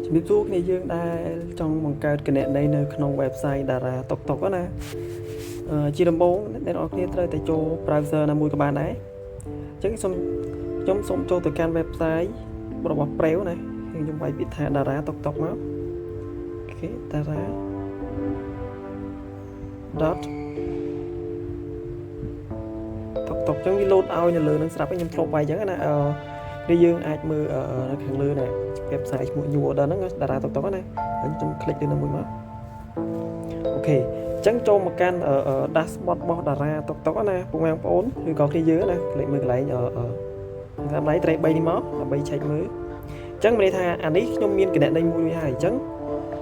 ជំរាបសួរគ្នាយើងដែលចង់បង្កើតគណនីនៅក្នុង website Dara TikTok ណាជាដំបូងអ្នកនរគ្នាត្រូវតែចូល browser ណាមួយក៏បានដែរអញ្ចឹងខ្ញុំសូមចូលទៅកាន់ website របស់ Brave ណាខ្ញុំវាយពាក្យថា Dara TikTok មកអូខេ Dara TikTok អញ្ចឹងវា load ឲ្យនៅលើនឹងស្រាប់ខ្ញុំធ្លាប់វាយអញ្ចឹងណានេះយើងអាចមើលនៅខាងលើនេះ website ឈ្មោះ new order ហ្នឹង Dara TikTok ណាហើយខ្ញុំคลิกលើនឹងមួយមកអូខេអញ្ចឹងចូលមកកាន់ dashboard របស់ Dara TikTok ណាពុកម៉ែបងប្អូនឬក៏គ្នាយើងណាคลิกមើលកន្លែងតាមដៃត្រេ3នេះមកដើម្បី check មើលអញ្ចឹងមានន័យថាអានេះខ្ញុំមានគណនីមួយហើយអញ្ចឹង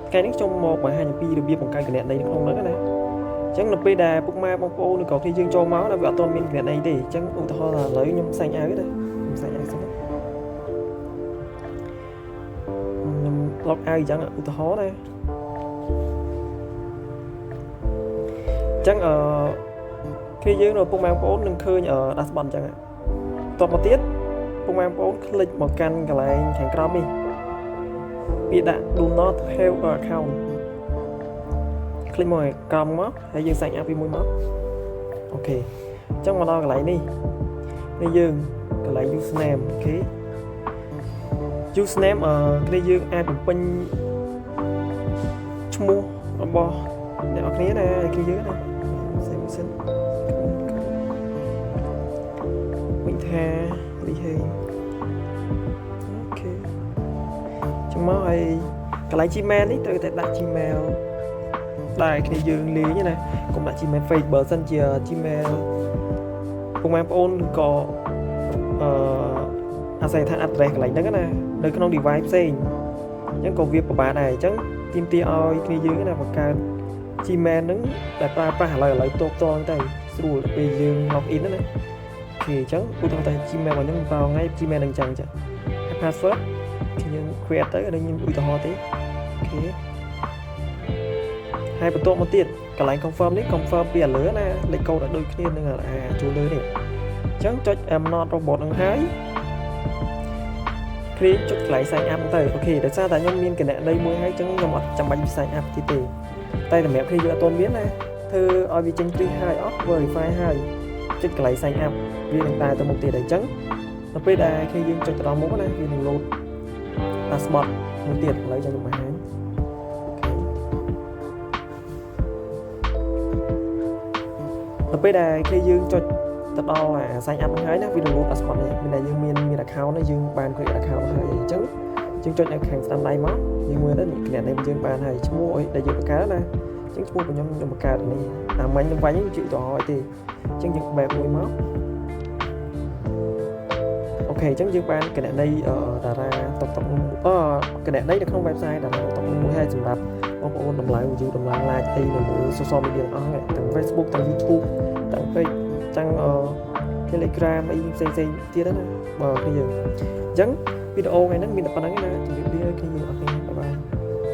ថ្ងៃនេះខ្ញុំមកបង្ហាញអំពីរបៀបបង្កើតគណនីនៅក្នុងហ្នឹងណាអញ្ចឹងនៅពេលដែលពុកម៉ែបងប្អូនឬក៏គ្នាយើងចូលមកណាវាអត់ទាន់មានគណនីទេអញ្ចឹងឧទាហរណ៍ថាឥឡូវខ្ញុំសាញ់ឲ្យណាខ្ញុំសាញ់ឲ្យសិនខ្ញុំ log out អញ្ចឹងឧទាហរណ៍ណាអញ្ចឹងគ្នាយើងនៅពុកម៉ែបងប្អូននឹងឃើញdashboard អញ្ចឹងតបមកទៀតពុកម៉ែបងប្អូនคลิกមកកាន់កន្លែងខាងក្រោមនេះវាដាក់ do not have account คลิกមកក្រោមមកហើយយើងសាញ់ app ពីមួយមកអូខេអញ្ចឹងមកដល់កន្លែងនេះយើងកន្លែង username អូខេ username គ្នាយើងអាចបំពេញឈ្មោះរបស់អ្នកនរគ្នាណាគ្នាយើងណាសិនវិញថាលីហេអូខេចាំមកហើយកន្លែង Gmail នេះត្រូវតែដាក់ Gmail ដែរគ្នាយើងលេងណាកុំដាក់ Gmail fake បើសិនជា Gmail ពុកម៉ែបងប្អូនក៏អាស្រ័យថា address កន្លែងហ្នឹងណានៅក្នុង device ផ្សេងអញ្ចឹងក៏វាពិបាកដែរអញ្ចឹងទាមទារឲ្យគ្នាយើងណាបង្កើត Gmail ហ្នឹងដែលប្រើប្រាស់ឥឡូវតបតងទៅស្រួលពេលយើង log in ណាអូខេអញ្ចឹងឧទាហរណ៍ថា Gmail របស់ខ្ញុំប្រើថ្ងៃ Gmail ហ្នឹងអញ្ចឹងចាហើយ password ខ្ញុំ create ទៅនេះខ្ញុំឧទាហរណ៍ទេអូខេហើយបន្ទាប់មកទៀតកន្លែង confirm នេះ confirm ពីឥឡូវណាលេខកូដឲ្យដូចគ្នានឹងចូលលើនេះអញ្ចឹងចុច I'm not robot ហ្នឹងហើយគ្រីចុចកន្លែង sign up ទៅអូខេដោយសារតែខ្ញុំមានគណនីមួយហើយអញ្ចឹងខ្ញុំអត់ចាំបាច់ sign up ទៀតទេតែសម្រាប់គ្នាយើងអត់ទាន់មានណាធ្វើឲ្យវាចេញគ្រីហើយអត់ verify ហើយចុចកន្លែង sign up វានឹងតែទៅមុខទៀតហើយអញ្ចឹងនៅពេលដែលគ្នាយើងចុចទៅដល់មុខណាវានឹង load dashboard មួយទៀតឥឡូវខ្ញុំបង្ហាញនៅពេលដែលគ្នាយើងចុចទៅដល់sign up ហ្នឹងហើយណាវានឹង load dashboard នេះមានតែយើងមាន account នេះយើងបាន create account ហើយអញ្ចឹងយើងចុចនៅខាងស្ដាំដៃមកយើងមើលទៅគណនីយើងបានហើយឈ្មោះអីដែលយើងបង្កើតណាអញ្ចឹងឈ្មោះរបស់ខ្ញុំបង្កើតនេះអាមាញ់នឹងវាញ់ជិះទៅឲ្យទេអញ្ចឹងយើង back មួយមកអូខេអញ្ចឹងយើងបានគណនីDara TikTok គណនីនៅក្នុង website Dara TikTok មួយហើយសម្រាប់បងប្អូនដំឡើង view ដំឡើង like អីនៅលើ social media ទាំងអស់ទាំង Facebook ទាំង YouTube ទាំង Page ទាំងTelegram អីផ្សេងៗទៀតណាបើគ្នាយើងអញ្ចឹងវីដេអូថ្ងៃហ្នឹងមានតែប៉ុណ្្នឹងណាជម្រាបលាគ្នាយើងអរគុណ